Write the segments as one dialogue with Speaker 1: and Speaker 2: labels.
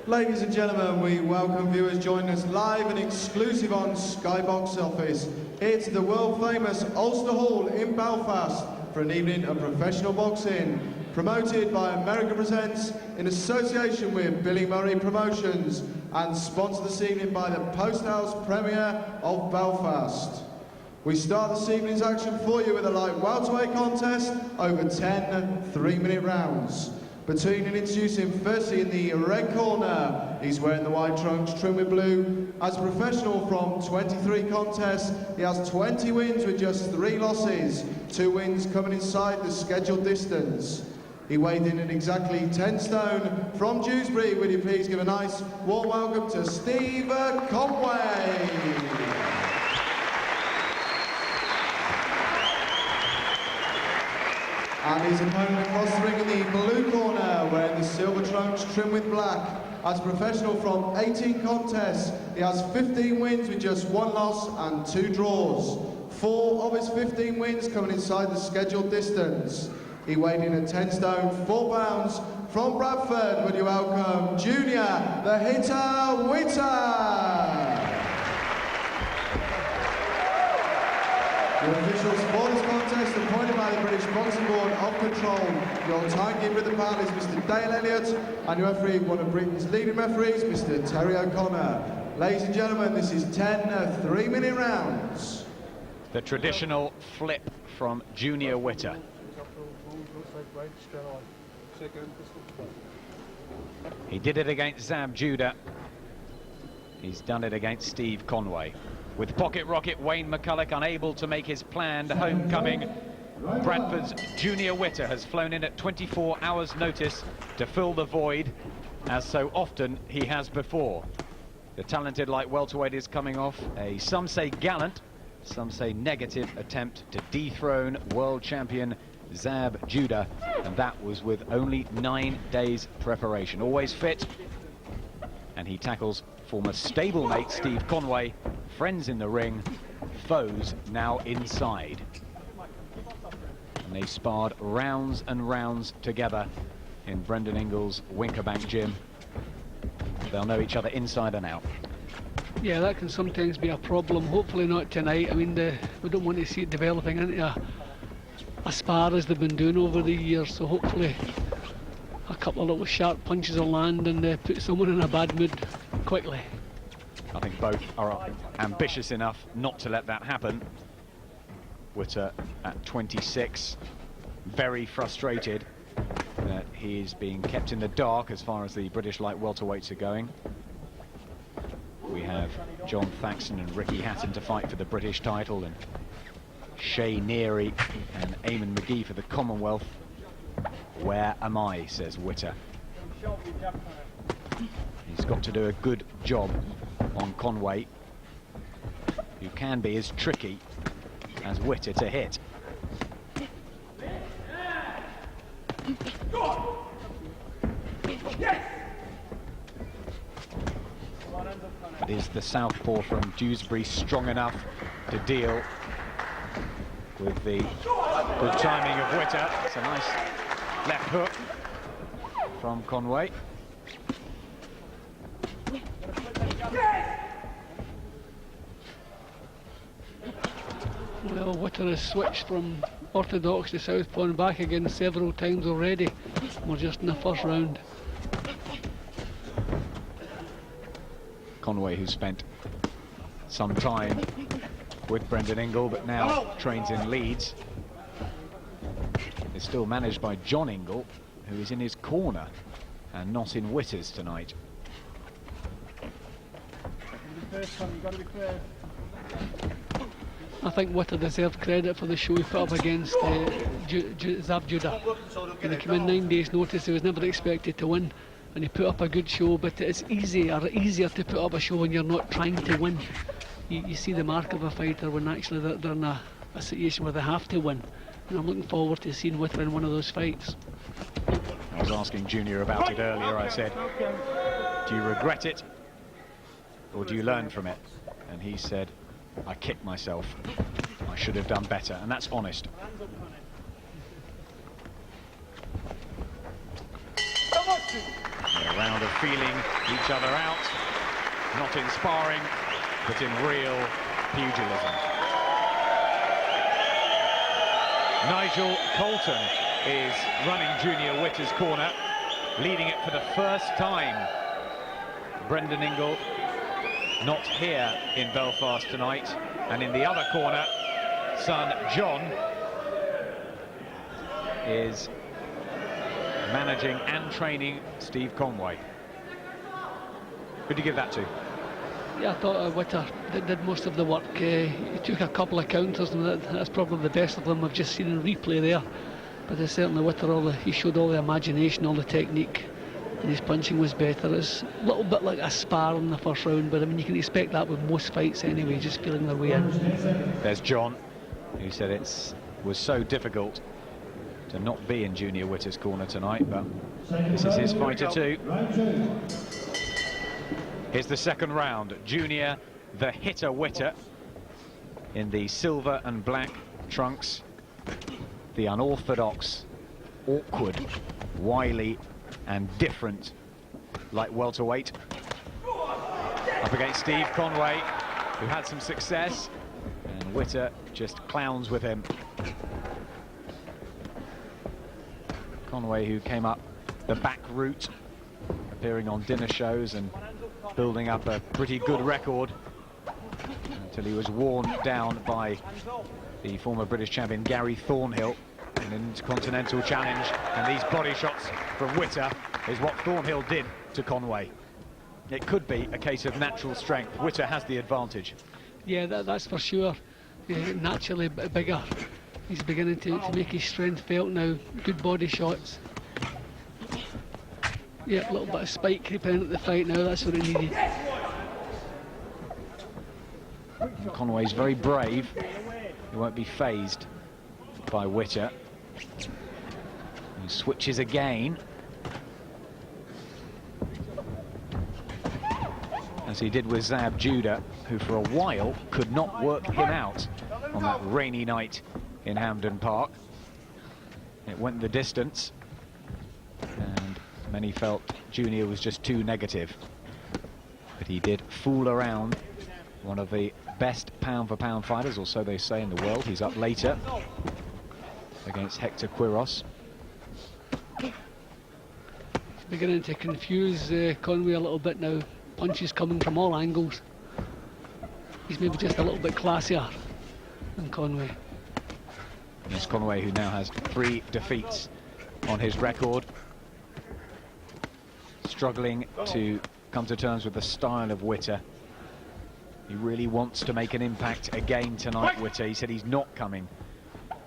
Speaker 1: Ladies and gentlemen, we welcome viewers joining us live and exclusive on Skybox Office. It's the world-famous Ulster Hall in Belfast for an evening of professional boxing, promoted by America Presents in association with Billy Murray Promotions and sponsored this evening by the Post House Premier of Belfast. We start this evening's action for you with a light welterweight contest over 10 3-minute rounds. Between and introducing firstly in the red corner, he's wearing the white trunks trimmed with blue. As a professional from 23 contests, he has 20 wins with just 3 losses, 2 wins coming inside the scheduled distance. He weighed in at exactly 10 stone from Dewsbury. Would you please give a nice warm welcome to Steve Conway. And his opponent across the ring in the blue corner, wearing the silver trunks trimmed with black. As a professional from 18 contests, he has 15 wins with just 1 loss and 2 draws. 4 of his 15 wins coming inside the scheduled distance. He weighed in at 10 stone, 4 pounds. From Bradford, would you welcome Junior, the hitter, Witter. The officials for this contest appointed by the British Boxing Board of Control. Your timekeeper of the panel is Mr. Dale Elliott, and your referee, one of Britain's leading referees, Mr. Terry O'Connor. Ladies and gentlemen, this is 10 3-minute rounds.
Speaker 2: The traditional flip from Junior Witter. He did it against Zab Judah. He's done it against Steve Conway. With pocket rocket Wayne McCulloch unable to make his planned homecoming, Bradford's Junior Witter has flown in at 24 hours notice to fill the void, as so often he has before. The talented light welterweight is coming off a, some say gallant, some say negative attempt to dethrone world champion Zab Judah, and that was with only 9 days preparation. Always fit, and he tackles former stablemate Steve Conway, friends in the ring, foes now inside. And they sparred rounds and rounds together in Brendan Ingall's Winkerbank gym. They'll know each other inside and out.
Speaker 3: Yeah, that can sometimes be a problem. Hopefully not tonight. I mean, we don't want to see it developing into a spar as they've been doing over the years, so hopefully a couple of little sharp punches will land and put someone in a bad mood quickly.
Speaker 2: I think both are ambitious enough not to let that happen. Witter at 26, very frustrated that he is being kept in the dark as far as the British light welterweights are going. We have John Thaxton and Ricky Hatton to fight for the British title, and Shay Neary and Eamon McGee for the Commonwealth. Where am I, says Witter. He's got to do a good job on Conway, who can be as tricky as Witter to hit. But is the southpaw from Dewsbury strong enough to deal with the good timing of Witter? It's a nice left hook from Conway.
Speaker 3: Well, Witter has switched from orthodox to southpaw and back again several times already. We're just in the first round.
Speaker 2: Conway, who spent some time with Brendan Ingall but now trains in Leeds, is still managed by John Ingall, who is in his corner and not in Witter's tonight.
Speaker 3: I think Witter deserved credit for the show he put up against Zab Judah. When he came in 9 days notice, he was never expected to win, and he put up a good show, but it's easier to put up a show when you're not trying to win. You see the mark of a fighter when actually they're in a situation where they have to win, and I'm looking forward to seeing Witter in one of those fights.
Speaker 2: I was asking Junior about it earlier. I said, do you regret it or do you learn from it? And he said, I kicked myself. I should have done better, and that's honest. A round of feeling each other out, not in sparring, but in real pugilism. Nigel Colton is running Junior Witter's corner, leading it for the first time. Brendan Ingle not here in Belfast tonight, and in the other corner, son John is managing and training Steve Conway. Who do you give that to?
Speaker 3: Yeah, I thought Witter did most of the work. He took a couple of counters, and that's probably the best of them I've just seen in replay there. But certainly Witter, he showed all the imagination, all the technique, and his punching was better. It's a little bit like a spar in the first round, but I mean, you can expect that with most fights anyway, just feeling their way in.
Speaker 2: There's John, who said it was so difficult to not be in Junior Witter's corner tonight, but this is his fighter too. Here's the second round. Junior the Hitter Witter in the silver and black trunks. The unorthodox, awkward, wily and different light welterweight. Up against Steve Conway, who had some success, and Witter just clowns with him. Conway, who came up the back route, appearing on dinner shows and building up a pretty good record until he was worn down by the former British champion Gary Thornhill in an Intercontinental Challenge, and these body shots from Witter is what Thornhill did to Conway. It could be a case of natural strength. Witter has the advantage.
Speaker 3: Yeah, that's for sure. Naturally bigger. He's beginning to make his strength felt now. Good body shots. Yeah, a little bit of spike creeping into the fight now, that's what it needed.
Speaker 2: Conway's very brave. He won't be phased by Witter. He switches again, as he did with Zab Judah, who for a while could not work him out on that rainy night in Hampden Park. It went the distance, and many felt Junior was just too negative. But he did fool around one of the best pound-for-pound fighters, or so they say, in the world. He's up later against Hector Quiros.
Speaker 3: He's beginning to confuse Conway a little bit now. Punches coming from all angles. He's maybe just a little bit classier than Conway.
Speaker 2: It's Conway, who now has 3 defeats on his record. Struggling to come to terms with the style of Witter. He really wants to make an impact again tonight, Witter. He said he's not coming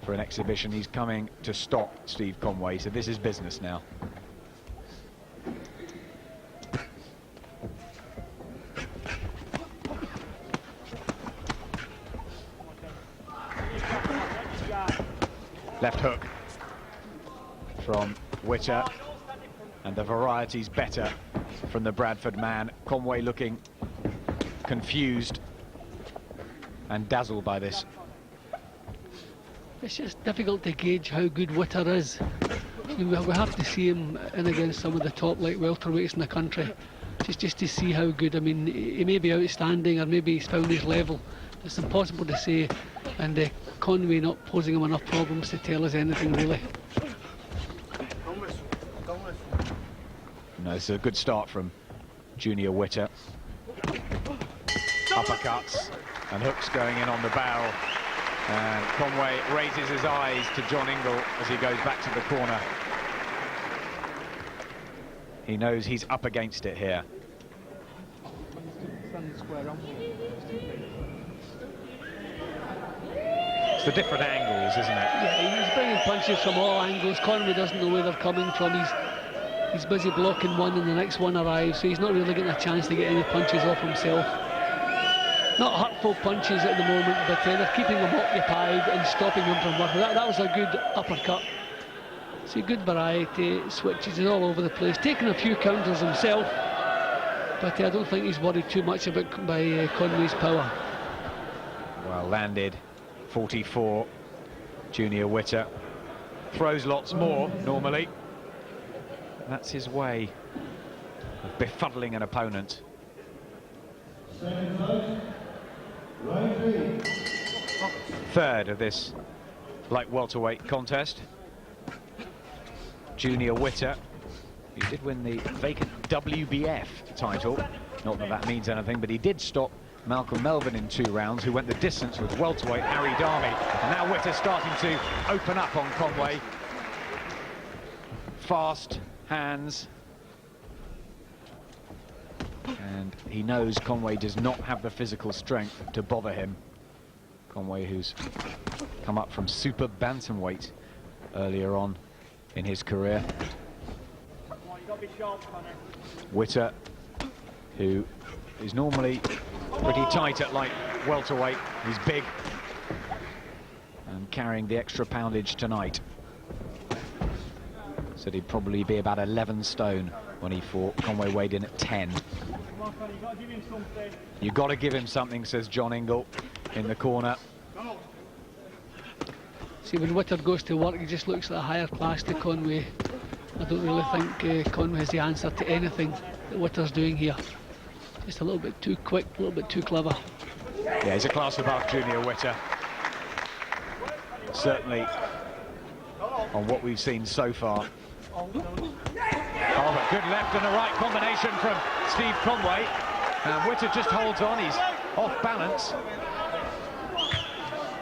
Speaker 2: for an exhibition, he's coming to stop Steve Conway, so this is business now. Left hook from Witter, and the variety's better from the Bradford man. Conway looking confused and dazzled by this.
Speaker 3: It's just difficult to gauge how good Witter is. We have to see him in against some of the top light welterweights in the country, just to see how good. I mean, he may be outstanding, or maybe he's found his level. It's impossible to say, and Conway not posing him enough problems to tell us anything really.
Speaker 2: No, it's a good start from Junior Witter. Uppercuts and hooks going in on the barrel. And Conway raises his eyes to John Ingle as he goes back to the corner. He knows he's up against it here. It's the different angles, isn't it?
Speaker 3: Yeah, he's bringing punches from all angles. Conway doesn't know where they're coming from. He's busy blocking one and the next one arrives, so he's not really getting a chance to get any punches off himself. Not hurtful punches at the moment, but they're keeping him occupied and stopping him from working. That was a good uppercut. See, good variety, switches all over the place, taking a few counters himself, but I don't think he's worried too much about Conway's power.
Speaker 2: Well landed, 44, Junior Witter. Throws lots more, normally. That's his way. of befuddling an opponent. Third of this light welterweight contest. Junior Witter, who did win the vacant WBF title. Not that that means anything, but he did stop Malcolm Melvin in 2 rounds, who went the distance with welterweight Harry Darby. And now Witter starting to open up on Conway. Fast hands. And he knows Conway does not have the physical strength to bother him. Conway, who's come up from super bantamweight earlier on in his career. Witter, who is normally pretty tight at light welterweight. He's big and carrying the extra poundage tonight. Said he'd probably be about 11 stone when he fought. Conway weighed in at 10. You've got to give him something, says John Ingle in the corner.
Speaker 3: See, when Witter goes to work, he just looks at a higher class to Conway. I don't really think Conway has the answer to anything that Witter's doing here. Just a little bit too quick, a little bit too clever.
Speaker 2: Yeah, he's a class above Junior Witter. Certainly on what we've seen so far. Oh, but good left and a right combination from Steve Conway. And Witter just holds on, he's off balance.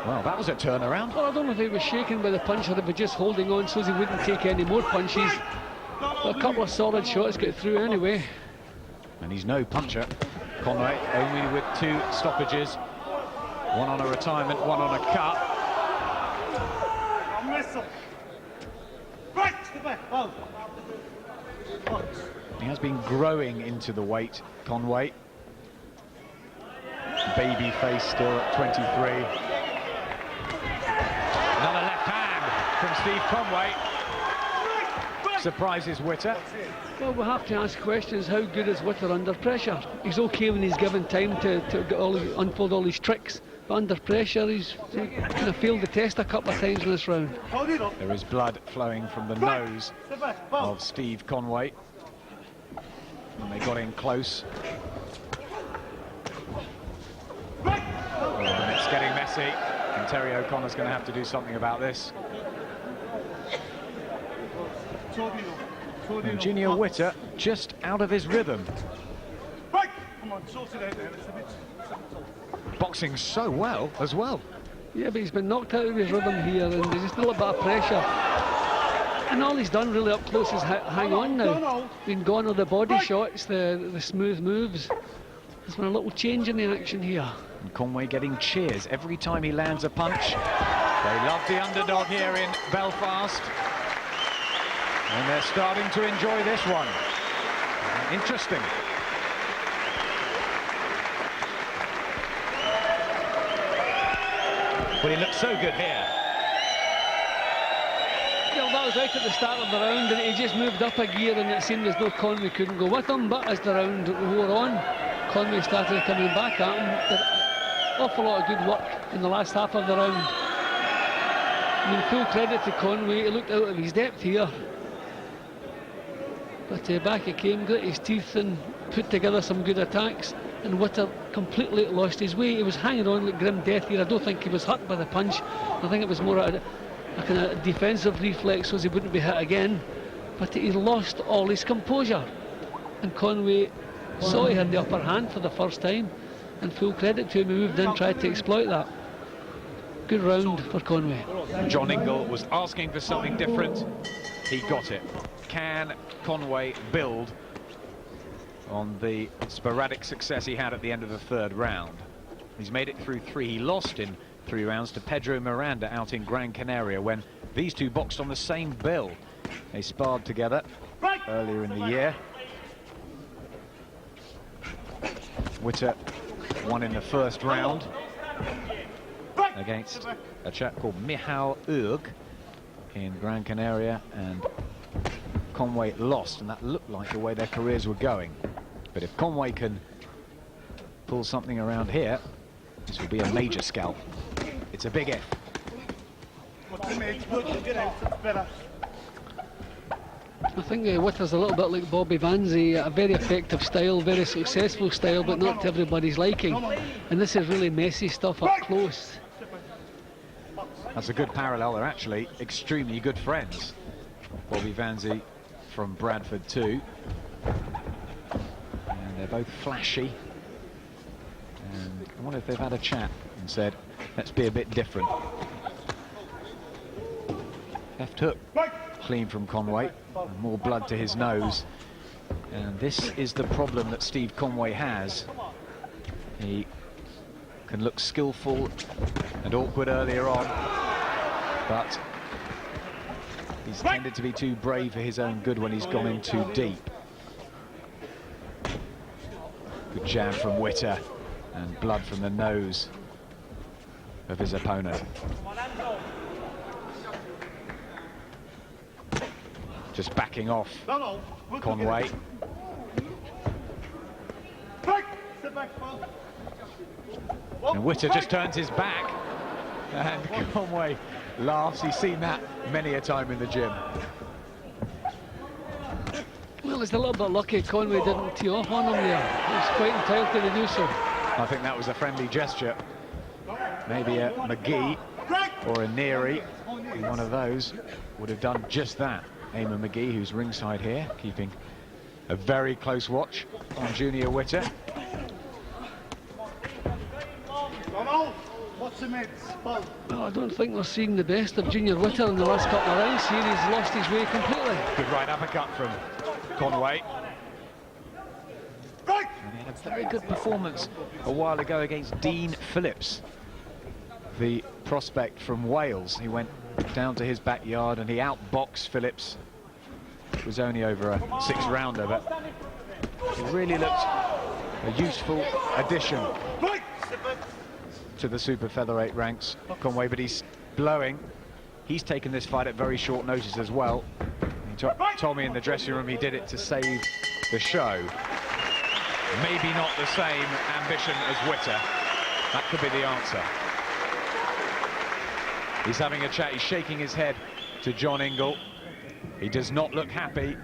Speaker 2: Well, that was a turnaround.
Speaker 3: Well, I don't know if he was shaken by the punch or if he was just holding on so he wouldn't take any more punches. But a couple of solid shots get through anyway.
Speaker 2: And he's no puncher. Conway only with 2 stoppages. 1 on a retirement, 1 on a cut. He has been growing into the weight, Conway. Baby face still at 23. Another left hand from Steve Conway. Surprises Witter.
Speaker 3: Well, we'll have to ask questions. How good is Witter under pressure? He's okay when he's given time to unfold all his tricks. But under pressure, he's kind of failed the test a couple of times in this round.
Speaker 2: There is blood flowing from the nose of Steve Conway. And they got in close. Oh, and it's getting messy. And Terry O'Connor's going to have to do something about this. And Junior Witter just out of his rhythm. Boxing so well as well.
Speaker 3: Yeah, but he's been knocked out of his rhythm here, and there's just a little bit of pressure. And all he's done really up close is hang on now. Been gone are the body shots, the smooth moves. There's been a little change in the action here.
Speaker 2: And Conway getting cheers every time he lands a punch. They love the underdog here in Belfast. And they're starting to enjoy this one. Interesting. But he looks so good here.
Speaker 3: Well, that was right at the start of the round, and he just moved up a gear, and it seemed as though Conway couldn't go with him. But as the round wore on, Conway started coming back at him. Did an awful lot of good work in the last half of the round. I mean, full credit to Conway. He looked out of his depth here. But back he came, grit his teeth and put together some good attacks. And Witter completely lost his way. He was hanging on like grim death here. I don't think he was hurt by the punch. I think it was more a kind of defensive reflex so he wouldn't be hit again. But he lost all his composure. And Conway saw he had the upper hand for the first time. And full credit to him, he moved in, tried to exploit that. Good round for Conway.
Speaker 2: John Ingle was asking for something different. He got it. Can Conway build on the sporadic success he had at the end of the 3rd round? He's made it through 3. He lost in 3 rounds to Pedro Miranda out in Gran Canaria when these two boxed on the same bill. They sparred together earlier in the year. Witter won in the 1st round against a chap called Michał Urg in Gran Canaria, and Conway lost, and that looked like the way their careers were going. But if Conway can pull something around here, this will be a major scalp. It's a big if.
Speaker 3: I think Witter's a little bit like Bobby Vanzi, a very effective style, very successful style, but not to everybody's liking. And this is really messy stuff up close.
Speaker 2: That's a good parallel. They're actually extremely good friends. Bobby Vanzi from Bradford too. And they're both flashy. And I wonder if they've had a chat and said, let's be a bit different. Left hook, clean from Conway, and more blood to his nose. And this is the problem that Steve Conway has. He can look skillful and awkward earlier on, but he's tended to be too brave for his own good when he's gone in too deep. Good jab from Witter, and blood from the nose of his opponent. Just backing off Conway. And Witter just turns his back, and Conway laughs. He's seen that many a time in the gym.
Speaker 3: Well, it's a little bit lucky Conway didn't tee off on him there. He was quite entitled to do so.
Speaker 2: I think that was a friendly gesture. Maybe a McGee or a Neary, one of those, would have done just that. Eamon McGee, who's ringside here, keeping a very close watch on Junior Witter.
Speaker 3: Well, I don't think we're seeing the best of Junior Witter in the last couple of rounds here. He's lost his way completely.
Speaker 2: Good right uppercut from Conway. And he had a very good performance a while ago against Dean Phillips, the prospect from Wales. He went down to his backyard and he outboxed Phillips. It was only over a 6-rounder, but it really looked a useful addition to the super featherweight ranks, Conway. But he's blowing. He's taken this fight at very short notice as well. He told me in the dressing room he did it to save the show. Maybe not the same ambition as Witter. That could be the answer. He's having a chat. He's shaking his head to John Ingle. He does not look happy,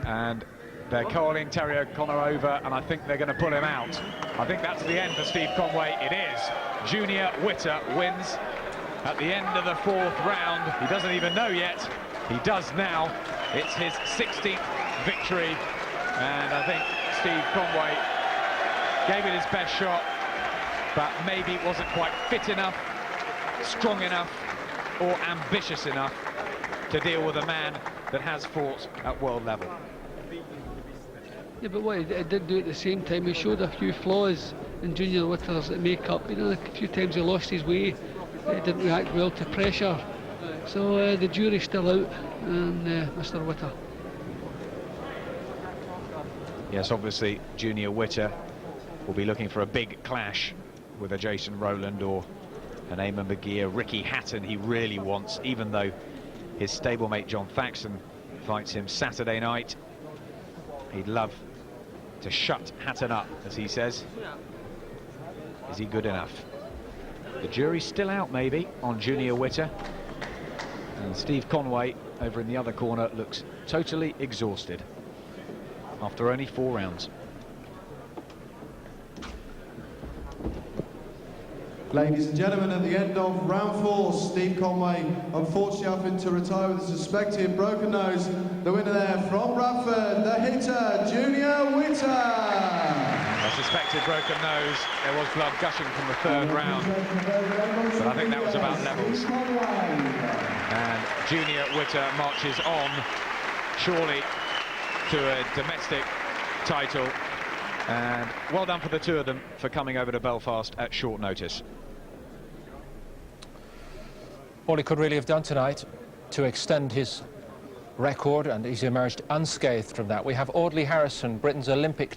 Speaker 2: and they're calling Terry O'Connor over, and I think they're going to pull him out. I think that's the end for Steve Conway. It is. Junior Witter wins at the end of the 4th round. He doesn't even know yet. He does now. It's his 16th victory, and I think Steve Conway gave it his best shot, but maybe it wasn't quite fit enough, strong enough, or ambitious enough to deal with a man that has fought at world level.
Speaker 3: Yeah, but what he did do at the same time, he showed a few flaws in Junior Witter's make-up. You know, a few times he lost his way, he didn't react well to pressure. So the jury's still out on Mr. Witter.
Speaker 2: Yes, obviously Junior Witter will be looking for a big clash with a Jason Rowland or an Eamon McGee, a Ricky Hatton he really wants, even though his stablemate John Thaxton fights him Saturday night. He'd love to shut Hatton up, as he says. Is he good enough? The jury's still out, maybe, on Junior Witter. And Steve Conway, over in the other corner, looks totally exhausted after only 4 rounds.
Speaker 1: Ladies and gentlemen, at the end of round 4, Steve Conway unfortunately having to retire with a suspected broken nose. The winner there from Bradford, the hitter, Junior Witter.
Speaker 2: A suspected broken nose. There was blood gushing from the 3rd round, but I think that was about levels. And Junior Witter marches on, surely, to a domestic title. And well done for the two of them for coming over to Belfast at short notice.
Speaker 4: All he could really have done tonight to extend his record, and he's emerged unscathed from that. We have Audley Harrison, Britain's Olympic